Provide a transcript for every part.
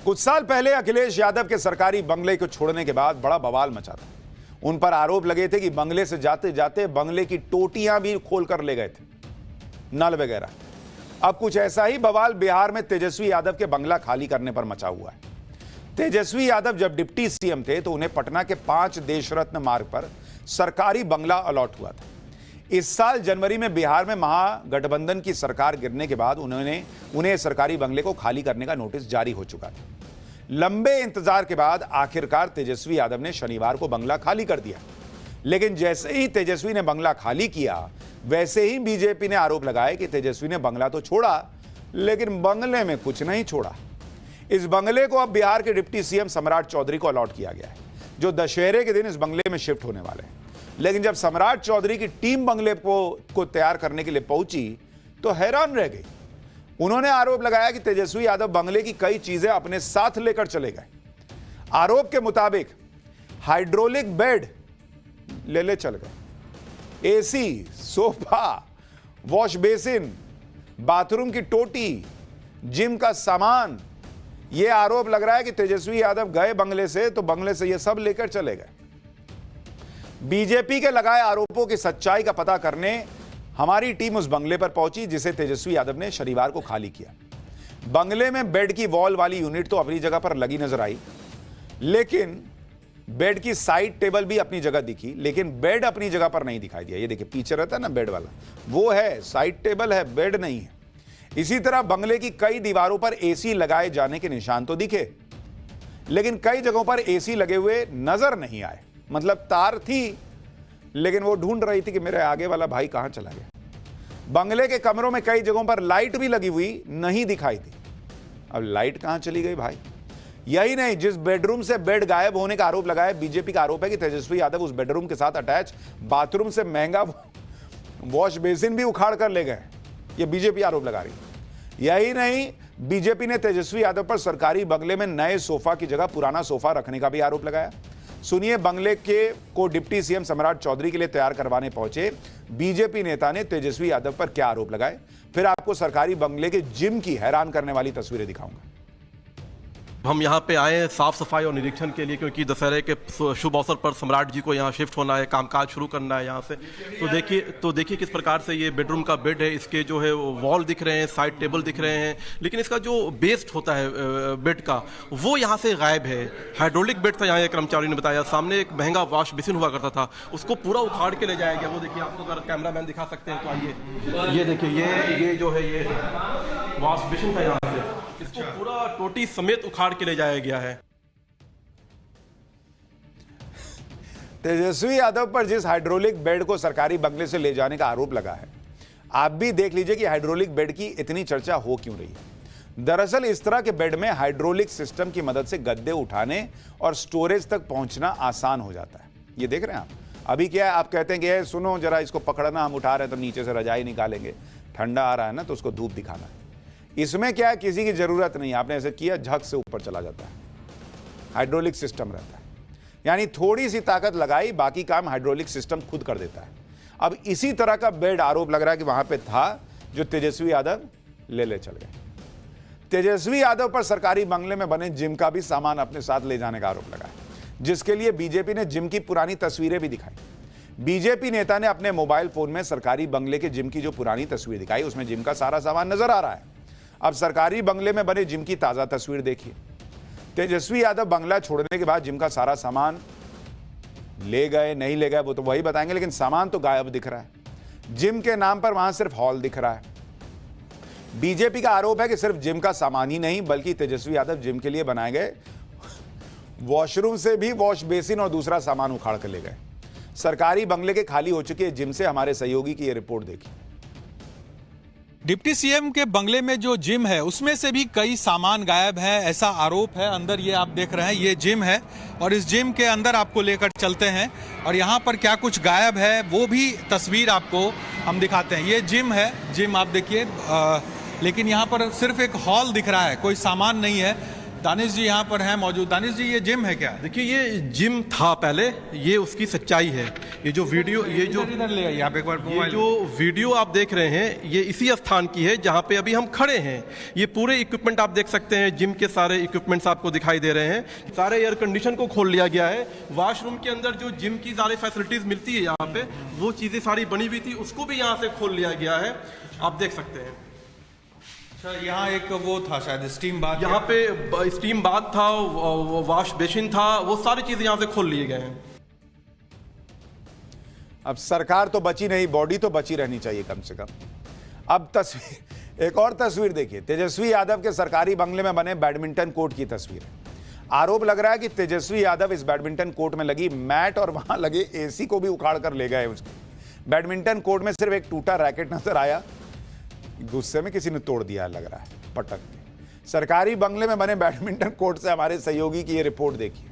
कुछ साल पहले अखिलेश यादव के सरकारी बंगले को छोड़ने के बाद बड़ा बवाल मचा था। उन पर आरोप लगे थे कि बंगले से जाते जाते बंगले की टोटियां भी खोलकर ले गए थे, नल वगैरह। अब कुछ ऐसा ही बवाल बिहार में तेजस्वी यादव के बंगला खाली करने पर मचा हुआ है। तेजस्वी यादव जब डिप्टी सीएम थे तो उन्हें पटना के 5 देश रत्न मार्ग पर सरकारी बंगला अलॉट हुआ था। इस साल जनवरी में बिहार में महागठबंधन की सरकार गिरने के बाद उन्हें सरकारी बंगले को खाली करने का नोटिस जारी हो चुका था। लंबे इंतजार के बाद आखिरकार तेजस्वी यादव ने शनिवार को बंगला खाली कर दिया। लेकिन जैसे ही तेजस्वी ने बंगला खाली किया, वैसे ही बीजेपी ने आरोप लगाया कि तेजस्वी ने बंगला तो छोड़ा, लेकिन बंगले में कुछ नहीं छोड़ा। इस बंगले को अब बिहार के डिप्टी सीएम सम्राट चौधरी को अलॉट किया गया है, जो दशहरे के दिन इस बंगले में शिफ्ट होने वाले हैं। लेकिन जब सम्राट चौधरी की टीम बंगले को तैयार करने के लिए पहुंची तो हैरान रह गई। उन्होंने आरोप लगाया कि तेजस्वी यादव बंगले की कई चीजें अपने साथ लेकर चले गए। आरोप के मुताबिक हाइड्रोलिक बेड ले चल गए, AC, sofa, wash basin, bathroom की टोटी, जिम का सामान। यह आरोप लग रहा है कि तेजस्वी यादव गए बंगले से तो बंगले से यह सब लेकर चले गए। बीजेपी के लगाए आरोपों की सच्चाई का पता करने हमारी टीम उस बंगले पर पहुंची जिसे तेजस्वी यादव ने शनिवार को खाली किया। बंगले में बेड की वॉल वाली यूनिट तो अपनी जगह पर लगी नजर आई, लेकिन बेड की साइड टेबल भी अपनी जगह दिखी, लेकिन बेड अपनी जगह पर नहीं दिखाई दिया। ये देखिए, पीछे रहता है ना बेड वाला, वो है, साइड टेबल है, बेड नहीं है। इसी तरह बंगले की कई दीवारों पर एसी लगाए जाने के निशान तो दिखे, लेकिन कई जगहों पर एसी लगे हुए नजर नहीं आए। मतलब तार थी, लेकिन वो ढूंढ रही थी कि मेरे आगे वाला भाई कहां चला गया। बंगले के कमरों में कई जगहों पर लाइट भी लगी हुई नहीं दिखाई दी। अब लाइट कहां चली गई भाई? यही नहीं, जिस बेडरूम से बेड गायब होने का आरोप लगाया, बीजेपी का आरोप है कि तेजस्वी यादव उस बेडरूम के साथ अटैच बाथरूम से महंगा वॉश बेसिन भी उखाड़ कर ले गए। ये बीजेपी आरोप लगा रही है। यही नहीं, बीजेपी ने तेजस्वी यादव पर सरकारी बंगले में नए सोफा की जगह पुराना सोफा रखने का भी आरोप लगाया। सुनिए, बंगले को डिप्टी सीएम सम्राट चौधरी के लिए तैयार करवाने पहुंचे बीजेपी नेता ने तेजस्वी यादव पर क्या आरोप लगाए। फिर आपको सरकारी बंगले के जिम की हैरान करने वाली तस्वीरें दिखाऊंगा। हम यहाँ पे आए हैं साफ सफाई और निरीक्षण के लिए, क्योंकि दशहरे के शुभ अवसर पर सम्राट जी को यहाँ शिफ्ट होना है, कामकाज शुरू करना है यहाँ से। तो देखिए किस प्रकार से ये बेडरूम का बेड है। इसके जो है वॉल दिख रहे हैं, साइड टेबल दिख रहे हैं, लेकिन इसका जो बेस्ट होता है बेड का, वो यहाँ से गायब है। हाइड्रोलिक बेड था, यहाँ एक कर्मचारी ने बताया। सामने एक महंगा वॉश बेसिन हुआ करता था, उसको पूरा उखाड़ के ले जाया गया। वो देखिए, आपको अगर कैमरा मैन दिखा सकते हैं तो आइए, ये देखिए, ये जो है ये वॉश बेसिन था, यहाँ से इसको पूरा टोटी समेत उखाड़ के ले जाया गया है। तेजस्वी यादव पर जिस हाइड्रोलिक बेड को सरकारी बंगले से ले जाने का आरोप लगा है, आप भी देख लीजिए कि हाइड्रोलिक बेड की इतनी चर्चा हो क्यों रही है। दरअसल इस तरह के बेड में हाइड्रोलिक सिस्टम की मदद से गद्दे उठाने और स्टोरेज तक पहुंचना आसान हो जाता है। ये देख रहे हैं आप। अभी क्या है, आप कहते हैं कि सुनो जरा इसको पकड़ना, हम उठा रहे हैं तो नीचे से रजाई निकालेंगे, ठंडा आ रहा है ना तो उसको धूप दिखाना है। इसमें क्या है, किसी की जरूरत नहीं, आपने ऐसे किया, झक से ऊपर चला जाता है। हाइड्रोलिक सिस्टम रहता है, यानी थोड़ी सी ताकत लगाई, बाकी काम हाइड्रोलिक सिस्टम खुद कर देता है। अब इसी तरह का बेड आरोप लग रहा है कि वहां पे था, जो तेजस्वी यादव ले चल गए। तेजस्वी यादव पर सरकारी बंगले में बने जिम का भी सामान अपने साथ ले जाने का आरोप लगा है, जिसके लिए बीजेपी ने जिम की पुरानी तस्वीरें भी दिखाई। बीजेपी नेता ने अपने मोबाइल फोन में सरकारी बंगले के जिम की जो पुरानी तस्वीर दिखाई, उसमें जिम का सारा सामान नजर आ रहा है। अब सरकारी बंगले में बने जिम की ताजा तस्वीर देखिए। तेजस्वी यादव बंगला छोड़ने के बाद जिम का सारा सामान ले गए, नहीं ले गए वो तो वही बताएंगे, लेकिन सामान तो गायब दिख रहा है। जिम के नाम पर वहां सिर्फ हॉल दिख रहा है। बीजेपी का आरोप है कि सिर्फ जिम का सामान ही नहीं, बल्कि तेजस्वी यादव जिम के लिए बनाए गए वॉशरूम से भी वॉश बेसिन और दूसरा सामान उखाड़ कर ले गए। सरकारी बंगले के खाली हो चुके जिम से हमारे सहयोगी की यह रिपोर्ट देखी। डिप्टी सीएम के बंगले में जो जिम है उसमें से भी कई सामान गायब है, ऐसा आरोप है। अंदर ये आप देख रहे हैं, ये जिम है और इस जिम के अंदर आपको लेकर चलते हैं और यहाँ पर क्या कुछ गायब है वो भी तस्वीर आपको हम दिखाते हैं। ये जिम है, जिम आप देखिए, लेकिन यहाँ पर सिर्फ एक हॉल दिख रहा है, कोई सामान नहीं है। दानिश जी यहाँ पर हैं मौजूद। दानिश जी, ये जिम है क्या? देखिए, ये जिम था पहले, ये उसकी सच्चाई है। ये जो वीडियो, इधर ले आइए आप एक बार। ये जो वीडियो आप देख रहे हैं, ये इसी स्थान की है जहाँ पे अभी हम खड़े हैं। ये पूरे इक्विपमेंट आप देख सकते हैं, जिम के सारे इक्विपमेंट्स आपको दिखाई दे रहे हैं। सारे एयर कंडीशन को खोल लिया गया है। वॉशरूम के अंदर जो जिम की सारी फैसिलिटीज मिलती है यहाँ पे, वो चीजें सारी बनी हुई थी, उसको भी यहाँ से खोल लिया गया है। आप देख सकते हैं। अच्छा, यहाँ एक वो था शायद स्टीम बाथ, यहाँ पे स्टीम बाथ था, वॉश बेसिन था, वो सारी चीजें यहाँ से खोल लिए गए हैं। अब सरकार तो बची नहीं, बॉडी तो बची रहनी चाहिए कम से कम। अब तस्वीर, एक और तस्वीर देखिए, तेजस्वी यादव के सरकारी बंगले में बने बैडमिंटन कोर्ट की तस्वीर है। आरोप लग रहा है कि तेजस्वी यादव इस बैडमिंटन कोर्ट में लगी मैट और वहां लगे एसी को भी उखाड़ कर ले गए। उसके बैडमिंटन कोर्ट में सिर्फ एक टूटा रैकेट नजर आया, गुस्से में किसी ने तोड़ दिया लग रहा है पटक के। सरकारी बंगले में बने बैडमिंटन कोर्ट से हमारे सहयोगी की ये रिपोर्ट देखिए।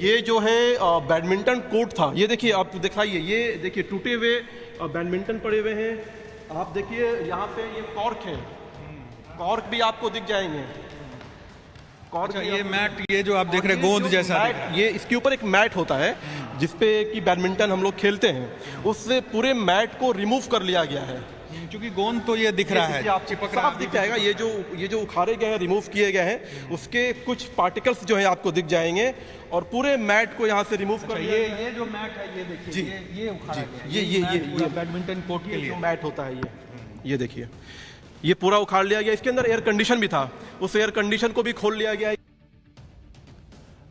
ये जो है बैडमिंटन कोर्ट था, ये देखिए, आप दिखाइए, ये देखिए टूटे हुए बैडमिंटन पड़े हुए हैं। आप देखिए यहाँ पे ये कॉर्क है, कॉर्क भी आपको दिख जाएंगे। कॉर्क, अच्छा, ये मैट, ये जो आप देख रहे हैं गोंद जैसा, ये इसके ऊपर एक मैट होता है जिसपे कि बैडमिंटन हम लोग खेलते हैं, उससे पूरे मैट को रिमूव कर लिया गया है। क्योंकि गोंद तो ये दिख रहा है, आप चिपक रहा दिख जाएगा। ये जो उखाड़े गए हैं, रिमूव किए गए हैं, उसके कुछ पार्टिकल्स जो है आपको दिख जाएंगे और पूरे मैट को यहाँ से रिमूव कर लिया। ये जो मैट है, ये देखिए, ये उखाड़ा गया। ये बैडमिंटन कोर्ट के लिए मैट होता है, ये देखिए, ये पूरा उखाड़ लिया गया। इसके अंदर एयर कंडीशन भी था, उस एयर कंडीशन को भी खोल लिया गया।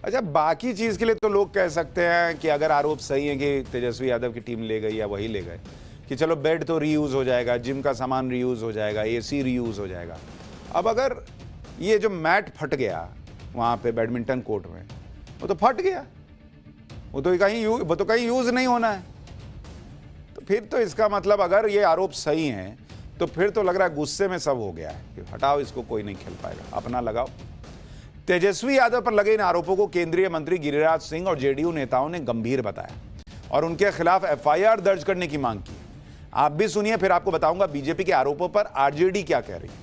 अच्छा, बाकी चीज के लिए तो लोग कह सकते हैं कि अगर आरोप सही है कि तेजस्वी यादव की टीम ले गई या वही ले गए, कि चलो बेड तो रीयूज हो जाएगा, जिम का सामान रीयूज हो जाएगा, एसी रीयूज हो जाएगा। अब अगर ये जो मैट फट गया वहां पे बैडमिंटन कोर्ट में, वो तो फट गया, वो तो कहीं यूज नहीं होना है। तो फिर तो इसका मतलब, अगर ये आरोप सही हैं, तो फिर तो लग रहा है गुस्से में सब हो गया है कि हटाओ इसको, कोई नहीं खेल पाएगा, अपना लगाओ। तेजस्वी यादव पर लगे इन आरोपों को केंद्रीय मंत्री गिरिराज सिंह और जेडीयू नेताओं ने गंभीर बताया और उनके खिलाफ एफआईआर दर्ज करने की मांग की। आप भी सुनिए, फिर आपको बताऊंगा बीजेपी के आरोपों पर आरजेडी क्या कह रही है।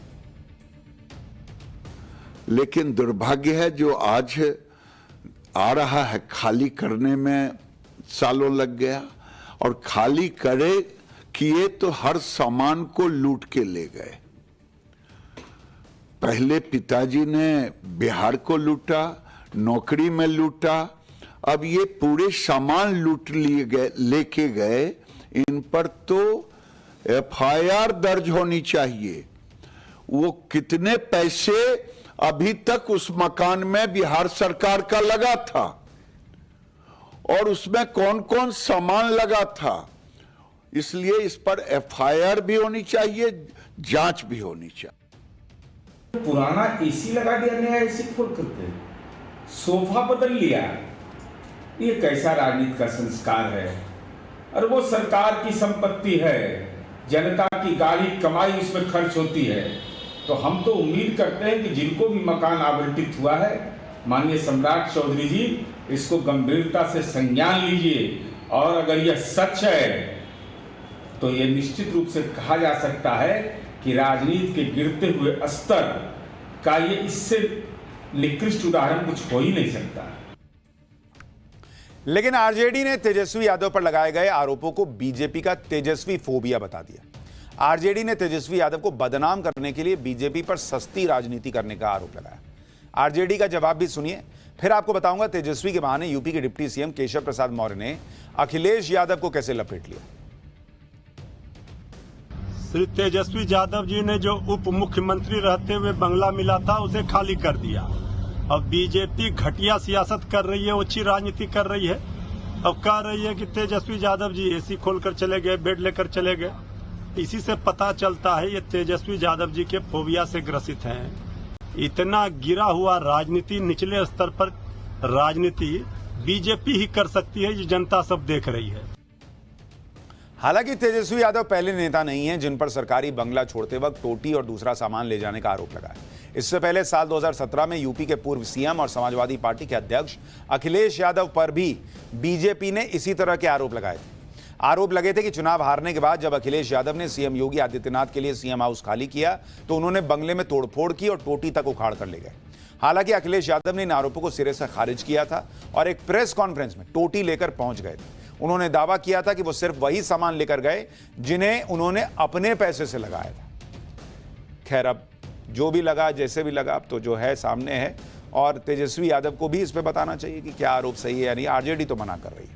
लेकिन दुर्भाग्य है जो आज आ रहा है, खाली करने में सालों लग गया, और खाली किए तो हर सामान को लूट के ले गए। पहले पिताजी ने बिहार को लूटा, नौकरी में लूटा, अब ये पूरे सामान लूट लिए गए, लेके गए। इन पर तो एफआईआर दर्ज होनी चाहिए। वो कितने पैसे अभी तक उस मकान में बिहार सरकार का लगा था और उसमें कौन कौन सामान लगा था, इसलिए इस पर एफआईआर भी होनी चाहिए, जांच भी होनी चाहिए। पुराना एसी लगा दिया, नया एसी खोल करके सोफा बदल लिया, ये कैसा राजनीति का संस्कार है? और वो सरकार की संपत्ति है, जनता की गाड़ी कमाई उसमें खर्च होती है। तो हम तो उम्मीद करते हैं कि जिनको भी मकान आवंटित हुआ है, माननीय सम्राट चौधरी जी, इसको गंभीरता से संज्ञान लीजिए, और अगर यह सच है तो यह निश्चित रूप से कहा जा सकता है कि राजनीति के गिरते हुए स्तर का ये इससे निकृष्ट उदाहरण कुछ हो ही नहीं सकता। लेकिन आरजेडी ने तेजस्वी यादव पर लगाए गए आरोपों को बीजेपी का तेजस्वी फोबिया बता दिया। आरजेडी ने तेजस्वी यादव को बदनाम करने के लिए बीजेपी पर सस्ती राजनीति करने का आरोप लगाया। आरजेडी का जवाब भी सुनिए, फिर आपको बताऊंगा तेजस्वी के बहाने यूपी के डिप्टी सीएम केशव प्रसाद मौर्य ने अखिलेश यादव को कैसे लपेट लिया। श्री तेजस्वी यादव जी ने जो उप मुख्यमंत्री रहते हुए बंगला मिला था उसे खाली कर दिया। अब बीजेपी घटिया सियासत कर रही है, ओछी राजनीति कर रही है। अब कह रही है कि तेजस्वी यादव जी एसी खोलकर चले गए, बेड लेकर चले गए। इसी से पता चलता है ये तेजस्वी यादव जी के फोबिया से ग्रसित हैं। इतना गिरा हुआ राजनीति, निचले स्तर पर राजनीति बीजेपी ही कर सकती है, ये जनता सब देख रही है। हालांकि तेजस्वी यादव पहले नेता नहीं हैं जिन पर सरकारी बंगला छोड़ते वक्त टोटी और दूसरा सामान ले जाने का आरोप लगा है। इससे पहले साल 2017 में यूपी के पूर्व सीएम और समाजवादी पार्टी के अध्यक्ष अखिलेश यादव पर भी बीजेपी ने इसी तरह के आरोप लगाए थे। आरोप लगे थे कि चुनाव हारने के बाद जब अखिलेश यादव ने सीएम योगी आदित्यनाथ के लिए सीएम हाउस खाली किया तो उन्होंने बंगले में तोड़फोड़ की और टोटी तक उखाड़ कर ले गए। हालांकि अखिलेश यादव ने इन आरोपों को सिरे से खारिज किया था और एक प्रेस कॉन्फ्रेंस में टोटी लेकर पहुंच गए थे। उन्होंने दावा किया था कि वो सिर्फ वही सामान लेकर गए जिन्हें उन्होंने अपने पैसे से लगाया था। खैर, अब जो भी लगा, जैसे भी लगा, अब तो जो है सामने है और तेजस्वी यादव को भी इस पे बताना चाहिए कि क्या आरोप सही है या नहीं। आरजेडी तो मना कर रही है।